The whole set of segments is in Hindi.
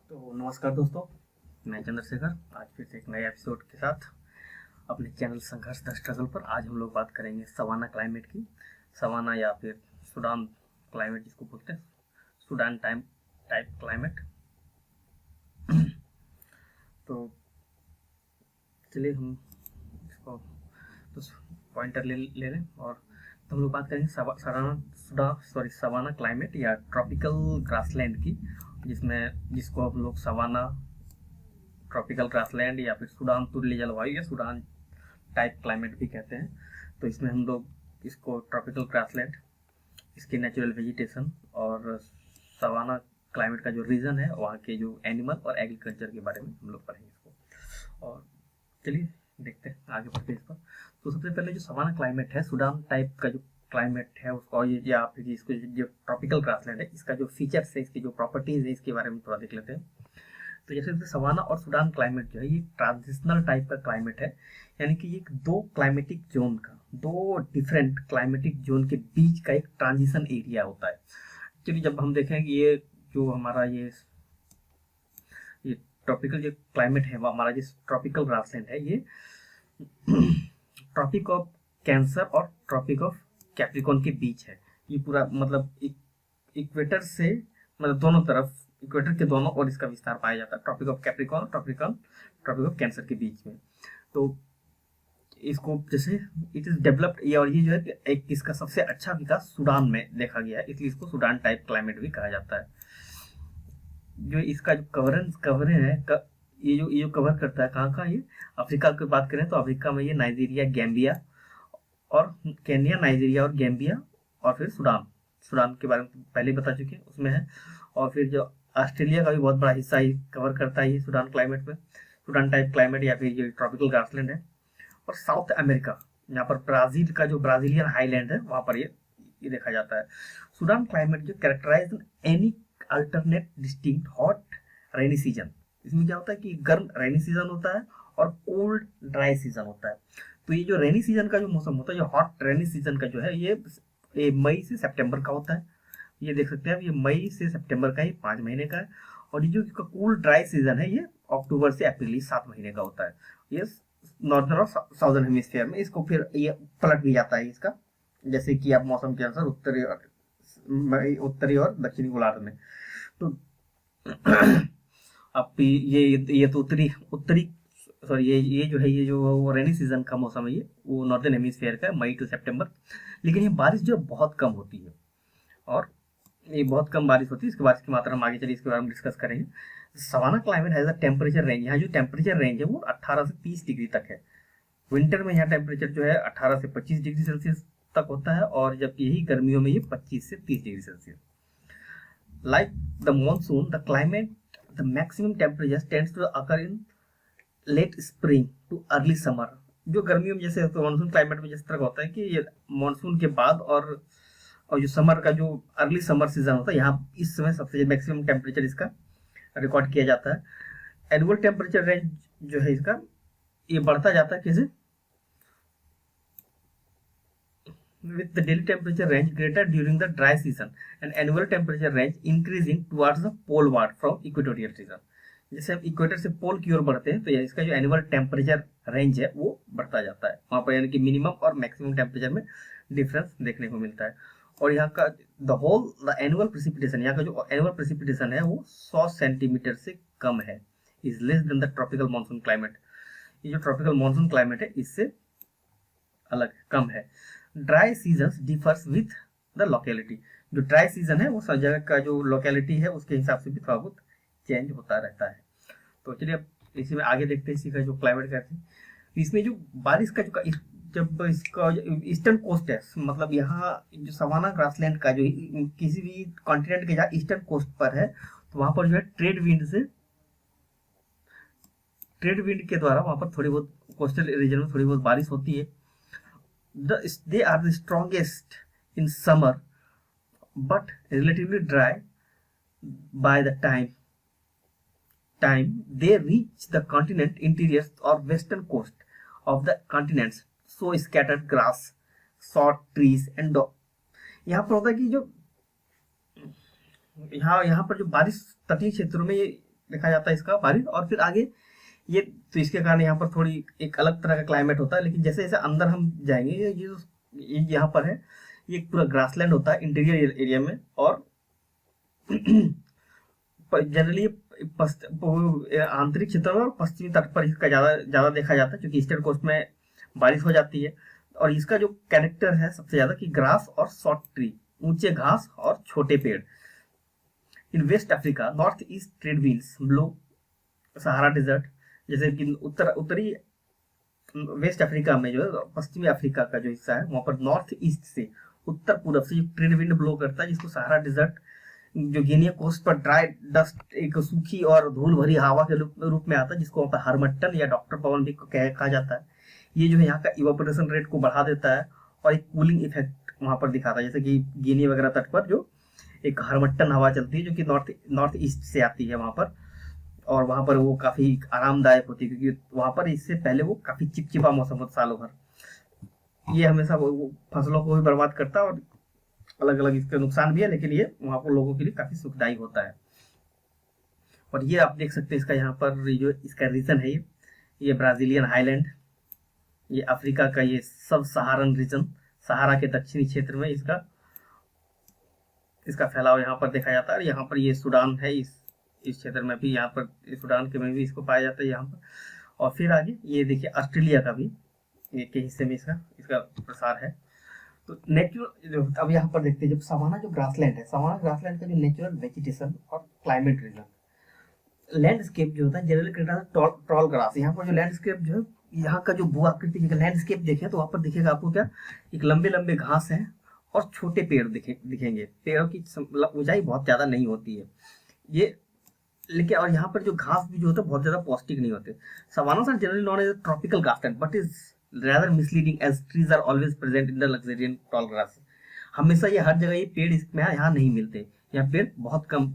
तो नमस्कार दोस्तों, मैं चंद्रशेखर आज फिर से एक नए एपिसोड के साथ अपने चैनल संघर्ष द स्ट्रगल पर। आज हम लोग बात करेंगे सवाना क्लाइमेट की। सवाना या फिर सूडान क्लाइमेट जिसको बोलते हैं, सूडान टाइप क्लाइमेट। तो चलिए हम इसको तो पॉइंटर ले लें और तो हम लोग बात करेंगे सवाना क्लाइमेट या ट्रॉपिकल ग्रासलैंड की, जिसको हम लोग सवाना ट्रॉपिकल ग्रासलैंड या फिर सूडान तुल्य जलवायु या सूडान टाइप क्लाइमेट भी कहते हैं। तो इसमें हम लोग इसको ट्रॉपिकल ग्रासलैंड, इसके नेचुरल वेजिटेशन और सवाना क्लाइमेट का जो रीजन है, वहाँ के जो एनिमल और एग्रीकल्चर के बारे में हम लोग पढ़ेंगे इसको। और चलिए देखते हैं आगे बढ़ते हैं इस पर। तो सबसे पहले जो सवाना क्लाइमेट है, सूडान टाइप का जो क्लाइमेट है उसको, या फिर इसको जो ट्रॉपिकल ग्रासलैंड है, इसका जो फीचर्स है, इसकी जो प्रॉपर्टीज है, इसके बारे में थोड़ा देख लेते हैं। तो जैसे सवाना और सूडान क्लाइमेट जो है ये ट्रांजिशनल टाइप का क्लाइमेट है, यानी कि ये दो क्लाइमेटिक जोन का, दो डिफरेंट क्लाइमेटिक जोन के बीच का एक ट्रांजिशन एरिया होता है। एक्चुअली जब हम देखें कि ये जो हमारा ये ट्रॉपिकल जो क्लाइमेट है, हमारा जो ट्रॉपिकल ग्रासलैंड है, ये ट्रॉपिक ऑफ कैंसर और ट्रॉपिक ऑफ कैप्रिकॉन के बीच है। ये पूरा मतलब इक्वेटर से, मतलब दोनों तरफ, इक्वेटर के दोनों ओर इसका विस्तार पाया जाता है, ट्रॉपिक ऑफ कैप्रिकॉन और ट्रॉपिक ऑफ कैंसर के बीच में। तो इसको जैसे इट इज डेवलप्ड, ये और ये जो है एक इसका सबसे अच्छा विकास सूडान में देखा गया है, इसलिए इसको सूडान टाइप क्लाइमेट भी कहा जाता है। जो इसका जो कवर है ये जो कवर करता है कहाँ, ये अफ्रीका की बात करें तो अफ्रीका में ये नाइजीरिया, गैम्बिया और केन्या, नाइजीरिया और गैम्बिया, और फिर सूडान के बारे में पहले बता चुके हैं, उसमें है। और फिर जो ऑस्ट्रेलिया का भी बहुत बड़ा हिस्सा ही कवर करता है ये सूडान क्लाइमेट में, सूडान टाइप क्लाइमेट या फिर ये ट्रॉपिकल ग्रासलैंड है। और साउथ अमेरिका, यहाँ पर ब्राजील का जो ब्राजीलियन हाईलैंड है, वहाँ पर ये देखा जाता है। सूडान क्लाइमेट जो characterise any alternate distinct hot rainy season. इसमें क्या होता है कि गर्म रेनी सीजन होता है और कोल्ड ड्राई सीजन होता है। तो ये जो रेनी सीजन का जो मौसम होता है, जो हॉट रेनी सीजन का जो है, ये मई से सितंबर का होता है। ये देख सकते हैं आप, ये मई से सितंबर का ही 5 महीने का है। और ये जो इसका कूल ड्राई सीजन है, ये अक्टूबर से अप्रैल 7 महीने का होता है। ये नॉर्दर्न और साउदर्न हेमिस्फीयर में इसको फिर ये पलट भी जाता है इसका, जैसे कि आप मौसम के अनुसार उत्तरी और दक्षिणी गोलार्ध में। तो अब ये तो उत्तरी सॉरी, ये जो है, ये जो रेनी सीजन का मौसम है, ये वो नॉर्दर्न हेमिस्फीयर का है, मई टू सितंबर। लेकिन ये बारिश जो बहुत कम होती है, और ये बहुत कम बारिश होती है। इसके बारिश की मात्रा हम आगे चलिए इसके बारे में डिस्कस करेंगे। Savanna climate has a temperature range, यहाँ जो टेम्परेचर रेंज है वो 18 से 30 डिग्री तक है। विंटर में यहाँ टेम्परेचर जो है 18 से 25 डिग्री सेल्सियस तक होता है, और जब यही गर्मियों में ये 25 से 30 degree Celsius. Like the monsoon, the climate, the maximum temperature tends to occur in late spring to early summer. जो गर्मियों में जैसे मानसून क्लाइमेट में जिस तरह होता है कि ये मानसून के बाद और जो समर का जो अर्ली समर सीजन होता है, यहाँ इस समय सबसे मैक्सिमम टेम्परेचर इसका रिकॉर्ड किया जाता है। एनुअल टेम्परेचर रेंज जो है इसका, ये बढ़ता जाता है कैसे, with the daily temperature range greater during the dry season and annual temperature range increasing towards the poleward from equatorial region। जैसे हम इक्वेटर से पोल की ओर बढ़ते हैं, तो इसका जो एनुअल टेम्परेचर रेंज है वो बढ़ता जाता है वहाँ पर, यानी कि मिनिमम और मैक्सिमम टेम्परेचर में डिफरेंस देखने को मिलता है। और यहाँ का द एनुअल प्रेसिपिटेशन, यहाँ का जो एनुअल प्रेसिपिटेशन है वो 100 सेंटीमीटर से कम है, is less than the tropical monsoon climate. ये जो ट्रॉपिकल मानसून क्लाइमेट है इससे अलग कम है। Dry season differs with the locality, जो ड्राई सीजन है वो सब जगह का जो लोकेलिटी है उसके हिसाब से भी थोड़ा बहुत चेंज होता रहता है। तो चलिए अब इसी में आगे देखते हैं इसी का जो क्लाइमेट कहते हैं। इसमें जो बारिश का जो जब इसका ईस्टर्न कोस्ट है, मतलब यहाँ जो सवाना ग्रासलैंड का जो किसी भी कॉन्टिनेंट के जहाँ ईस्टर्न कोस्ट पर है, तो वहां पर जो है ट्रेड विंड के द्वारा वहां पर थोड़ी बहुत कोस्टल रीजन में थोड़ी बहुत बारिश होती है। They are the strongest in summer but relatively dry by the time they reach the continent interiors or western coast of the continents, so scattered grass, short trees and यहाँ पर होता है कि जो यहाँ पर जो बारिश तटीय क्षेत्रों में देखा जाता है इसका बारिश। और फिर आगे ये तो इसके कारण यहाँ पर थोड़ी एक अलग तरह का क्लाइमेट होता है। लेकिन जैसे जैसे अंदर हम जाएंगे, ये यहाँ पर है, ये पूरा ग्रासलैंड होता है इंटीरियर एरिया में। और जनरली आंतरिक क्षेत्रों में और पश्चिमी तट पर इसका ज्यादा ज्यादा देखा जाता है, क्योंकि ईस्टर्न कोस्ट में बारिश हो जाती है। और इसका जो कैरेक्टर है सबसे ज्यादा कि ग्रास और शॉर्ट ट्री, ऊंचे घास और छोटे पेड़। In West Africa north east trade winds blow Sahara desert, जैसे कि उत्तरी वेस्ट अफ्रीका में जो है, पश्चिमी अफ्रीका का जो हिस्सा है वहां पर नॉर्थ ईस्ट से, उत्तर पूर्व से ट्रेड विंड ब्लो करता है, जिसको सहारा डेजर्ट, जो गिनिया कोस्ट पर ड्राई डस्ट, एक सूखी और धूल भरी हवा के रूप में आता है, जिसको वहाँ पर हरमट्टन या डॉक्टर पवन भी कहा जाता है। ये जो है यहाँ का इवापोरेशन रेट को बढ़ा देता है और एक कूलिंग इफेक्ट वहां पर दिखाता है। जैसे कि गिनी वगैरह तट पर जो एक हरमट्टन हवा चलती है, जो कि नॉर्थ ईस्ट से आती है वहां पर, और वहां पर वो काफी आरामदायक होती है, क्योंकि वहां पर इससे पहले वो काफी चिपचिपा मौसम होता सालों भर। ये हमेशा वो फसलों को भी बर्बाद करता है और अलग अलग इसके नुकसान भी है, लेकिन ये वहां पर लोगों के लिए काफी सुखदायी होता है। और ये आप देख सकते हैं इसका यहाँ पर जो इसका रीजन है, ये ब्राजीलियन हाईलैंड, ये अफ्रीका का ये सब सहारन रीजन, सहारा के दक्षिणी क्षेत्र में इसका फैलाव यहाँ पर देखा जाता है। यहाँ पर ये सूडान है, इस क्षेत्र में भी, यहाँ पर सूडान के में भी इसको पाया जाता है यहाँ पर। और फिर आगे ये देखिए ऑस्ट्रेलिया का भी एक के हिस्से में इसका प्रसार है। तो नेचुरल, अब यहाँ पर देखते हैं जब सवाना जो ग्रासलैंड है, सवाना ग्रासलैंड का जो नेचुरल वेजिटेशन और क्लाइमेट रीजन, लैंडस्केप जो होता है जनरली टॉल ग्रास। यहाँ पर जो लैंडस्केप जो है, यहाँ का जो भू आकृति का लैंडस्केप देखें तो वहां पर दिखेगा आपको क्या, एक लंबे लंबे घास है और छोटे पेड़ दिखेंगे। पेड़ों की ऊंचाई बहुत ज्यादा नहीं होती है ये, लेकिन और यहाँ पर जो घास भी जो होता है बहुत ज्यादा पौष्टिक नहीं होते। Savannas are generally known as tropical grassland but is rather misleading as trees are always present in the luxuriant tall grass। हमेशा ये हर जगह ये पेड़ इसमें यहाँ नहीं मिलते, यहाँ पेड़ बहुत कम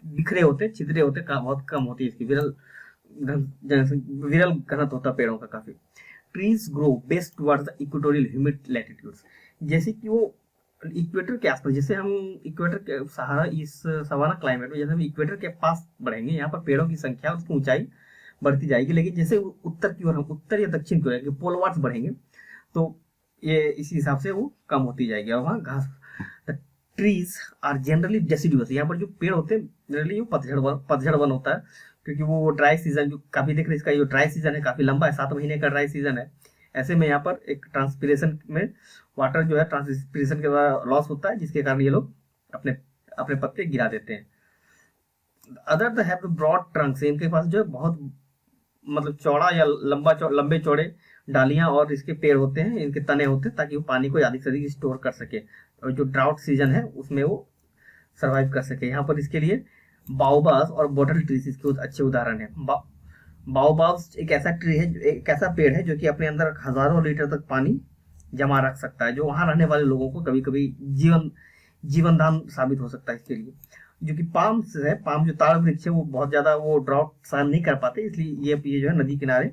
बिखरे होते, छिद्रे होते, बहुत कम होती है इसकी विरल घनत्व होता पेड़ों का काफी। Trees grow best towards the equatorial humid latitudes, जैसे कि वो इक्वेटर के आसपास, जैसे हम इक्वेटर के सहारा इस सवाना क्लाइमेट में जैसे हम इक्वेटर के पास बढ़ेंगे, यहाँ पर पेड़ों की संख्या और उसकी ऊंचाई बढ़ती जाएगी। लेकिन जैसे उत्तर की ओर हम उत्तर या दक्षिण की ओर पोलवार्स बढ़ेंगे तो ये इसी हिसाब से वो कम होती जाएगी। और वहाँ घास, ट्रीज आर जनरली डेसिडुअस, यहाँ पर जो पेड़ होते हैं जनरली वो पतझड़ वन होता है, क्योंकि वो ड्राई सीजन जो काफी देख रहे हैं, इसका जो ड्राई सीजन है काफी लंबा है, 7 महीने का ड्राई सीजन है। ऐसे में यहाँ पर एक ट्रांसपीरेशन में वाटर जो है ट्रांसपीरेशन के द्वारा लॉस होता है, जिसके कारण ये लोग अपने अपने पत्ते गिरा देते हैं। अदर हैव ब्रॉड ट्रंक्स, इनके पास जो है बहुत मतलब चौड़ा या लंबे चौड़े डालियां और इसके पेड़ होते हैं, इनके तने होते हैं, ताकि वो पानी को अधिक से अधिक स्टोर कर सके और जो ड्राउट सीजन है उसमें वो सरवाइव कर सके। यहाँ पर इसके लिए बाओबास और बोटल ट्रीज इसके अच्छे उदाहरण है। बाओबास एक ऐसा ट्री है, एक ऐसा पेड़ है जो कि अपने अंदर हजारों लीटर तक पानी जमा रख सकता है, जो वहां रहने वाले लोगों को कभी कभी जीवनदान साबित हो सकता है इसके लिए। जो कि पाम है, पाम जो ताड़ वृक्ष है वो बहुत ज्यादा वो ड्राउट सहन नहीं कर पाते, इसलिए ये जो है नदी किनारे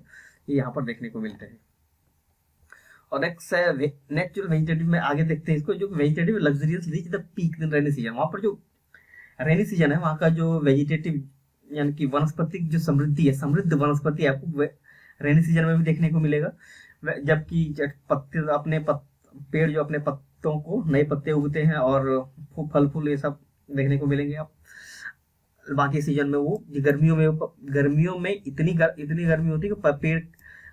ये यहाँ पर देखने को मिलते हैं। और नेक्स्ट है नेचुरल वेजिटेटिव में आगे देखते हैं इसको, जो vegetative luxurious reach the peak in rainy season. वहां पर जो रेनी सीजन है वहाँ का जो वेजिटेटिव यानी कि वनस्पतिक जो समृद्धि है, समृद्ध वनस्पति आपको रेनी सीजन में भी देखने को मिलेगा, जबकि पत्ते अपने पेड़ जो अपने पत्तों को नए पत्ते उगते हैं और फल फूल ये सब देखने को मिलेंगे आप। बाकी सीजन में वो गर्मियों में इतनी गर्मी होती है कि पेड़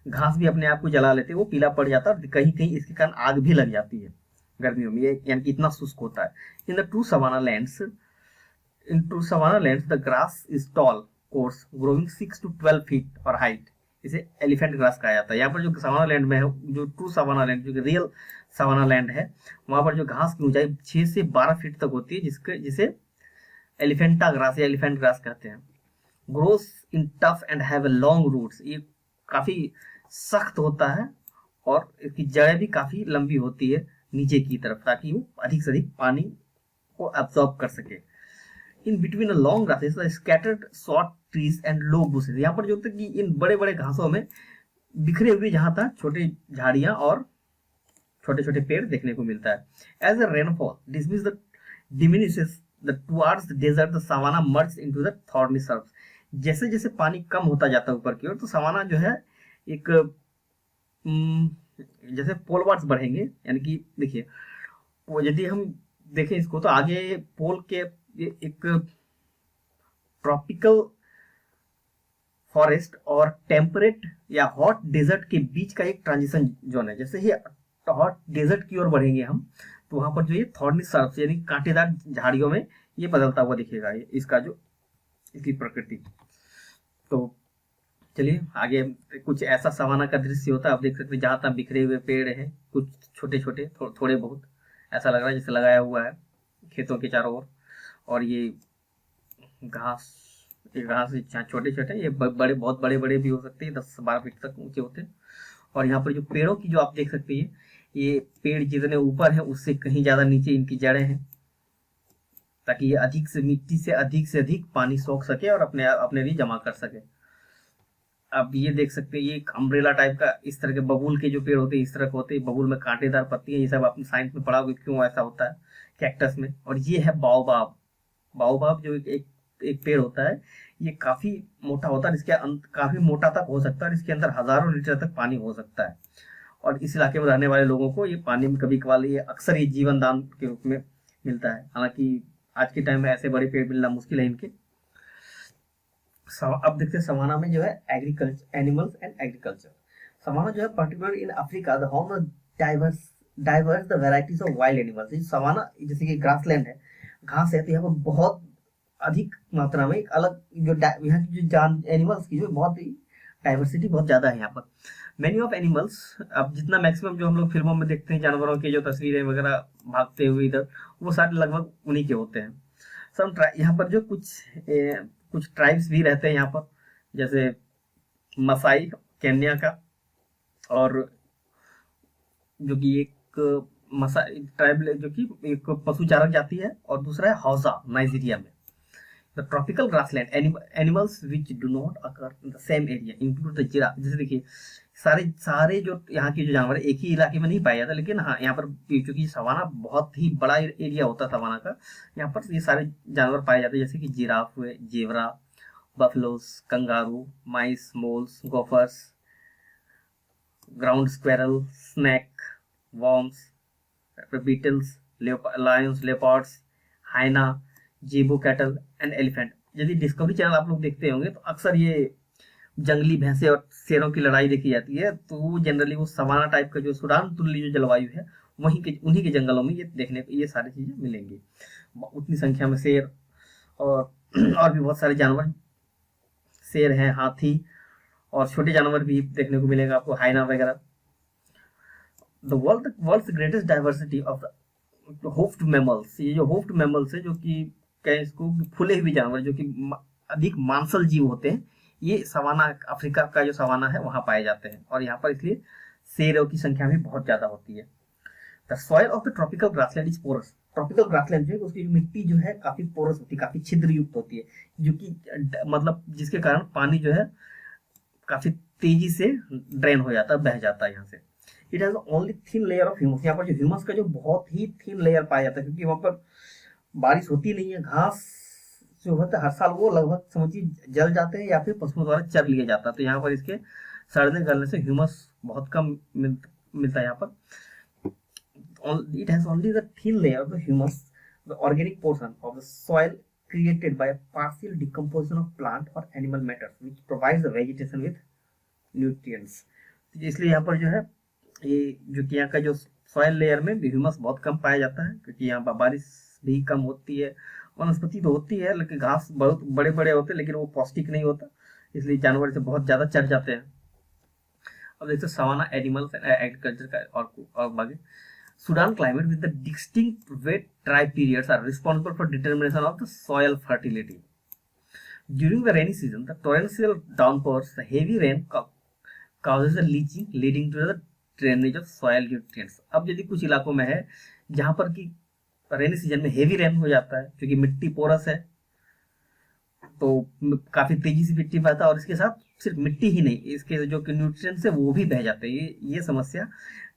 घास भी अपने आप को जला लेते हैं, वो पीला पड़ जाता है और कहीं कहीं इसके कारण आग भी लग जाती है गर्मियों में, यानी कि इतना शुष्क होता है। In the true savanna lands the grass is tall coarse growing 6 to 12 feet और हाइट, इसे एलिफेंट ग्रास कहा जाता है। यहाँ पर जो सवाना लैंड में है, जो ट्रू सवाना लैंड जो रियल सवाना लैंड है, वहां पर जो घास की ऊंचाई 6 से 12 फीट तक होती है, जिसे एलिफेंटा ग्रास या एलिफेंट ग्रास कहते हैं। Grows in tough and have long roots, ये काफी सख्त होता है और इसकी जड़ें भी काफी लंबी होती है नीचे की तरफ, ताकि वो अधिक से अधिक पानी को एब्जॉर्ब कर सके। In between long grasses scattered short trees and low bushes, यहाँ पर जो होता है कि इन बड़े बड़े घासों में बिखरे हुए जहां तक छोटे झाड़ियां और छोटे छोटे पेड़ देखने को मिलता है। As a rainfall diminishes towards the desert, the savanna merge into the thorny surfs, जैसे जैसे पानी कम होता जाता है ऊपर की ओर, तो सवाना जो है एक उम, जैसे पोलवार्स बढ़ेंगे, यानी कि देखिए, वो यदि हम देखें इसको, तो आगे पोल के एक ट्रॉपिकल फॉरेस्ट और टेम्परेट या हॉट डेजर्ट के बीच का एक ट्रांजिशन जोन है। जैसे ही हॉट डेजर्ट की ओर बढ़ेंगे हम, तो वहां पर जो ये थॉर्नी सर्फ यानी कांटेदार झाड़ियों में ये बदलता हुआ दिखेगा, ये इसका जो इसकी प्रकृति। तो चलिए आगे, कुछ ऐसा सवाना का दृश्य होता है, आप देख सकते हैं जहां तक बिखरे हुए पेड़ हैं, कुछ छोटे छोटे थोड़े बहुत, ऐसा लग रहा है जैसे लगाया हुआ है खेतों के चारों ओर। और घास ये घास छोटे छोटे, ये बड़े, बहुत बड़े बड़े भी हो सकते हैं, 10-12 फीट तक ऊंचे होते हैं। और यहाँ पर जो पेड़ों की जो आप देख सकते हैं, ये पेड़ जितने ऊपर है उससे कहीं ज्यादा नीचे इनकी जड़ें हैं, ताकि ये अधिक से मिट्टी से अधिक पानी सोख सके और अपने अपने लिए जमा कर सके। अब ये देख सकते हैं, ये एक अम्ब्रेला टाइप का, इस तरह के बबूल के जो पेड़ होते हैं इस तरह के होते हैं, बबूल में कांटेदार पत्तियां, ये सब आपने साइंस में पढ़ा होगा क्यों ऐसा होता है कैक्टस में। और ये है बाओबाब। बाओबाब जो एक पेड़ होता है, ये काफी मोटा होता है, इसके काफी मोटा तक हो सकता है, और इसके अंदर हजारों लीटर तक पानी हो सकता है। और इस इलाके में रहने वाले लोगों को ये पानी में कभी कभार ये अक्सर ये जीवन दान के रूप में मिलता है। हालांकि आज के टाइम में ऐसे बड़े पेड़ मिलना मुश्किल है इनके। अब देखते हैं सवाना में जो है agriculture, animals and agriculture. Savanna जो है particular in Africa the home of diverse diverse the varieties of wild animals. Savanna जैसे कि ग्रासलैंड है, घास है, तो यहाँ पर बहुत अधिक मात्रा में एक अलग जो यहाँ की जो जान एनिमल्स की जो बहुत ही डाइवर्सिटी बहुत ज्यादा है यहाँ पर। मेनी ऑफ एनिमल्स, अब जितना मैक्सिमम जो हम लोग फिल्मों में देखते हैं जानवरों की जो तस्वीरें वगैरह भागते हुए इधर, वो सारे लगभग उन्हीं के होते हैं। यहाँ पर जो कुछ ट्राइब्स भी रहते हैं यहाँ पर, जैसे मसाई केन्या का, और जो कि एक मसाई ट्राइब जो कि एक पशु चारक जाति है, और दूसरा है हौसा नाइजीरिया में। The tropical grassland animals which do not occur in the same area include the giraffe. जैसे देखिए, सारे सारे जो यहाँ के जो जानवर एक ही इलाके में नहीं पाया जाता, लेकिन हाँ यहाँ पर क्योंकि सवाना बहुत ही बड़ा एरिया होता है सवाना का, यहाँ पर ये सारे जानवर पाए जाते हैं, जैसे कि जिराफ हुए, zebra, buffaloes, kangaroo, mice, moles, gophers, ground squirrel, snake, worms, beetles, lions, leopards, hyena, zebu cattle and elephant. यदि डिस्कवरी चैनल आप लोग देखते होंगे तो अक्सर ये जंगली भैंसे और शेरों की लड़ाई देखी जाती है, तो वो जनरली वो सवाना टाइप का जो सूडान तुल्य जो जलवायु है उन्हीं के जंगलों में ये देखने को ये सारी चीजें मिलेंगी। उतनी संख्या में शेर और भी बहुत सारे जानवर, शेर हैं, हाथी, और छोटे जानवर भी देखने को मिलेगा आपको, हाइना वगैरह। The world's greatest diversity of hoofed mammals. ये जो होफ्ड मैमल्स है, जो कि कहें इसको फूले हुए जानवर, जो कि अधिक मांसल जीव होते हैं, ये सवाना अफ्रीका का जो सवाना है वहां पाए जाते हैं, और यहाँ पर इसलिए शेरों की संख्या भी बहुत ज्यादा होती है। The soil of the tropical grassland is porous. Tropical grassland जो है उसकी मिट्टी जो है काफी पोरस होती है, काफी छिद्र युक्त होती है, जो कि मतलब जिसके कारण पानी जो है काफी तेजी से ड्रेन हो जाता है, बह जाता है यहाँ से। It has only thin layer of humus. यहाँ पर जो ह्यूमस का जो बहुत ही थिन लेयर पाया जाता है, क्योंकि वहां पर बारिश होती नहीं है, घास जो होता है हर साल वो लगभग समझिए जल जाते हैं या फिर पशुओं द्वारा चर लिया जाता है, तो यहाँ पर इसके सड़ने गलने से ह्यूमस बहुत कम मिलता है यहाँ पर। It has only the thin layer of the humus, the organic portion of the soil created by a partial decomposition of plant or animal matter, which provides the vegetation with nutrients. इसलिए यहाँ पर जो है ये जो कि यहाँ का जो सॉइल लेयर में ह्यूमस बहुत कम पाया जाता है, क्योंकि यहाँ पर बारिश भी कम होती है, वनस्पति तो होती है लेकिन घास बहुत बड़े बड़े होते हैं, लेकिन वो पौष्टिक नहीं होता, इसलिए जानवर इसे बहुत ज्यादा चढ़ जाते हैं। अब देखते सवाना एनिमल्स एंड एग्रीकल्चर का और बाकी। Sudan climate with the distinct wet dry periods are responsible for determination of the soil fertility. During the rainy season, the torrential downpours, the heavy rain causes the leaching, leading to the drainage of soil nutrients. अब यदि कुछ इलाकों में है जहां पर कि रेनी सीजन में हेवी रेन हो जाता है, क्योंकि मिट्टी पोरस है, तो काफी तेजी से मिट्टी बहता है, और इसके साथ सिर्फ मिट्टी ही नहीं, इसके जो न्यूट्रिएंट्स है वो भी बह जाते हैं। ये समस्या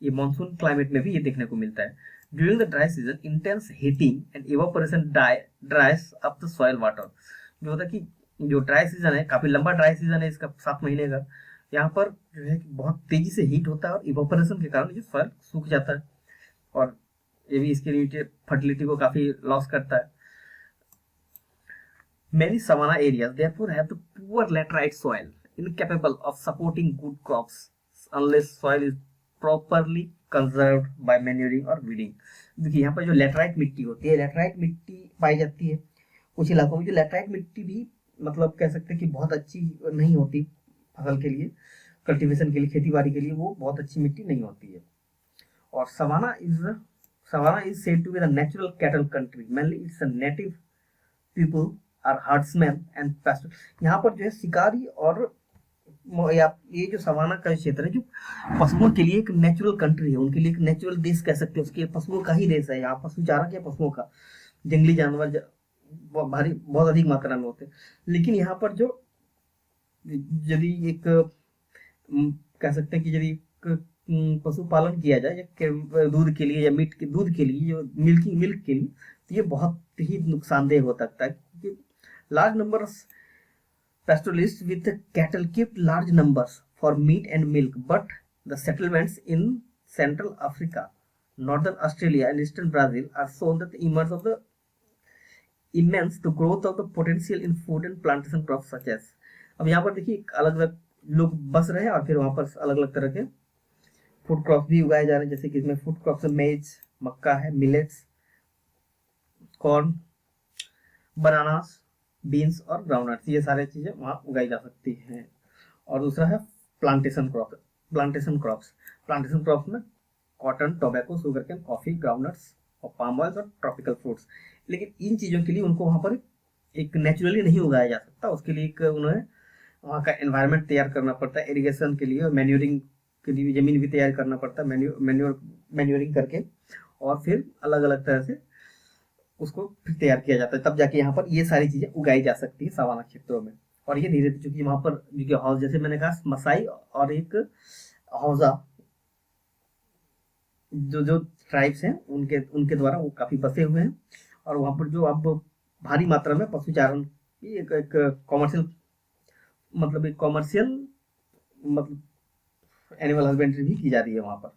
ये मानसून क्लाइमेट में भी ये देखने को मिलता है। During the dry season intense heating and evaporation Dryas up the soil water. जो होता है कि जो ड्राई सीजन है, काफी लंबा ड्राई सीजन है इसका, 7 महीने का, यहाँ पर जो है कि बहुत तेजी से हीट होता है और इवोपरेशन के कारण ये सॉइल सूख जाता है, और ये भी इसकी फर्टिलिटी को काफी लॉस करता है। Many savanna areas therefore have the poor laterite soil, incapable of supporting good crops unless soil is properly conserved by manuring or weeding। देखिए यहाँ पर जो लेटराइट मिट्टी होती है, लेटराइट मिट्टी पाई जाती है कुछ इलाकों में। जो लेटराइट मिट्टी भी मतलब कह सकते हैं कि बहुत अच्छी नहीं होती फसल के लिए, कल्टीवेशन के लिए, खेती बाड़ी के लिए वो बहुत अच्छी मिट्टी नहीं होती है। और savanna is said to be the natural cattle country, mainly its a native people are herdsman and pastor. यहाँ पर जो है शिकारी और ये जो सवाना का क्षेत्र है, जो पशुओं के लिए एक नेचुरल कंट्री है, उनके लिए एक नेचुरल देश कह सकते हैं, उसके पशुओं का ही देश है। यहाँ पशु चारा क्या, पशुओं का, जंगली जानवर भारी बहुत अधिक मात्रा में होते हैं। लेकिन यहाँ पर जो यदि एक कह सकते हैं कि यदि पशुपालन किया जाए दूध के लिए या मीट के दूध के लिए, जो मिल्क के लिए, तो ये बहुत ही नुकसानदेह हो सकता है, क्योंकि large numbers pastoralists with cattle kept large numbers for meat and milk, but the settlements in Central Africa, Northern Australia and Eastern Brazil are shown that the emergence of the immense the growth of the potential in food and plantation crops such as। अब यहाँ पर देखिए अलग अलग लोग बस रहे हैं और फिर वहाँ पर अलग अलग तरह के फूड क्रॉप भी उगाए जा रहे हैं, जैसे कि इसमें फूड क्रॉप है मेज, मक्का है, मिलेट्स, कॉर्न, बनानास, बीन्स और ग्राउंडनट्स, ये सारे चीजें वहाँ उगाई जा सकती हैं। और दूसरा है प्लांटेशन क्रॉप्स में cotton, tobacco, sugar cane, coffee, groundnuts और पाम ऑयल और ट्रॉपिकल फ्रूट्स। लेकिन इन चीजों के लिए उनको वहाँ पर एक नेचुरली नहीं उगाया जा सकता, उसके लिए एक उन्हें वहाँ का एनवायरनमेंट तैयार करना पड़ता है, इरिगेशन के लिए और मैन्योरिंग के लिए जमीन भी तैयार करना पड़ता है, मैन्योरिंग करके, और फिर अलग अलग तरह से उसको फिर तैयार किया जाता है, तब जाके यहाँ पर ये सारी चीजें उगाई जा सकती है सवाना क्षेत्रों में। और ये धीरे धीरे, चूंकि वहां पर जो जैसे मैंने कहा मसाई और एक हौजा, जो ट्राइब्स हैं उनके द्वारा वो काफी बसे हुए हैं, और वहां पर जो अब भारी मात्रा में पशुचारण की एक कॉमर्शियल मतलब एनिमल हस्बेंड्री भी की जा रही है वहां पर।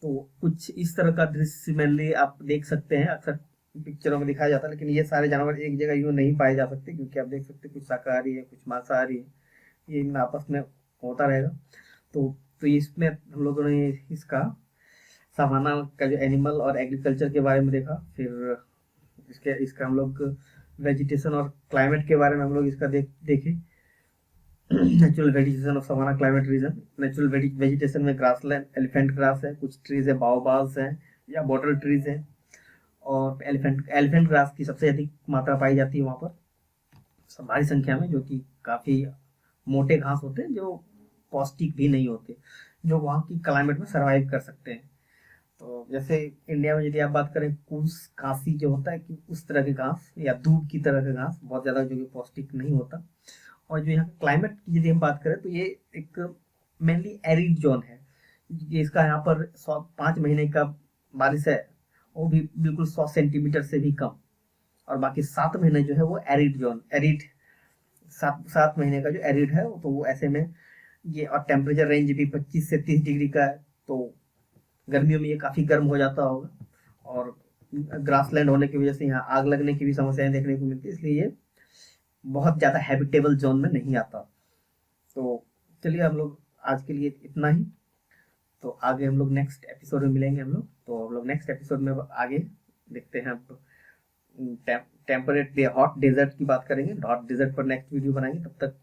तो कुछ इस तरह का दृश्य मेनली आप देख सकते हैं, अक्सर पिक्चरों में दिखाया जाता है, लेकिन ये सारे जानवर एक जगह यूं नहीं पाए जा सकते, क्योंकि आप देख सकते हैं कुछ शाकाहारी है, कुछ मांसाहारी है, ये इनमें आपस में होता रहेगा। तो इसमें हम लोगों ने इसका सवाना का जो एनिमल और एग्रीकल्चर के बारे में देखा, फिर इसका हम लोग वेजिटेशन और क्लाइमेट के बारे में हम लोग इसका देखे। Natural vegetation of savanna climate region, natural vegetation में ग्रासलैंड, एलिफेंट ग्रास है, कुछ ट्रीज है, बाओबाल्स हैं या बॉटल ट्रीज है, और एलिफेंट ग्रास की सबसे अधिक मात्रा पाई जाती है वहाँ पर भारी संख्या में, जो कि काफी मोटे घास होते हैं, जो पौष्टिक भी नहीं होते, जो वहाँ की क्लाइमेट में सरवाइव कर सकते हैं। तो जैसे इंडिया में यदि आप बात करें, कूस कासी जो होता है कि उस तरह के घास या दूब की तरह का घास, बहुत ज्यादा जो कि पौष्टिक नहीं होता। और जो यहाँ क्लाइमेट की यदि हम बात करें तो ये एक मेनली एरिड जोन है, इसका यहाँ पर 5 महीने का बारिश है वो भी बिल्कुल 100 सेंटीमीटर से भी कम, और बाकी 7 महीने जो है वो एरिड 7 महीने का जो एरिड है, तो वो ऐसे में ये, और टेम्परेचर रेंज भी 25 से 30 डिग्री का है, तो गर्मियों में ये काफी गर्म हो जाता होगा। और ग्रासलैंड होने की वजह से यहाँ आग लगने की भी समस्याएं देखने को मिलती है, इसलिए ये बहुत ज्यादा हैबिटेबल जोन में नहीं आता। तो चलिए हम लोग आज के लिए इतना ही, तो आगे हम लोग नेक्स्ट एपिसोड में मिलेंगे हम लोग। तो हम लोग नेक्स्ट एपिसोड में आगे देखते हैं, टेम्परेट हॉट डेजर्ट की बात करेंगे, हॉट डेजर्ट पर नेक्स्ट वीडियो बनाएंगे। तब तक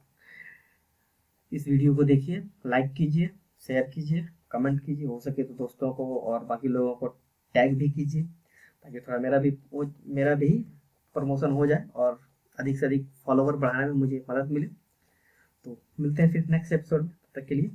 इस वीडियो को देखिए, लाइक कीजिए, शेयर कीजिए, कमेंट कीजिए, हो सके तो दोस्तों को और बाकी लोगों को टैग भी कीजिए, ताकि थोड़ा मेरा भी प्रमोशन हो जाए और अधिक से अधिक फॉलोवर बढ़ाने में मुझे मदद मिले। तो मिलते हैं फिर नेक्स्ट एपिसोड में, तब तक के लिए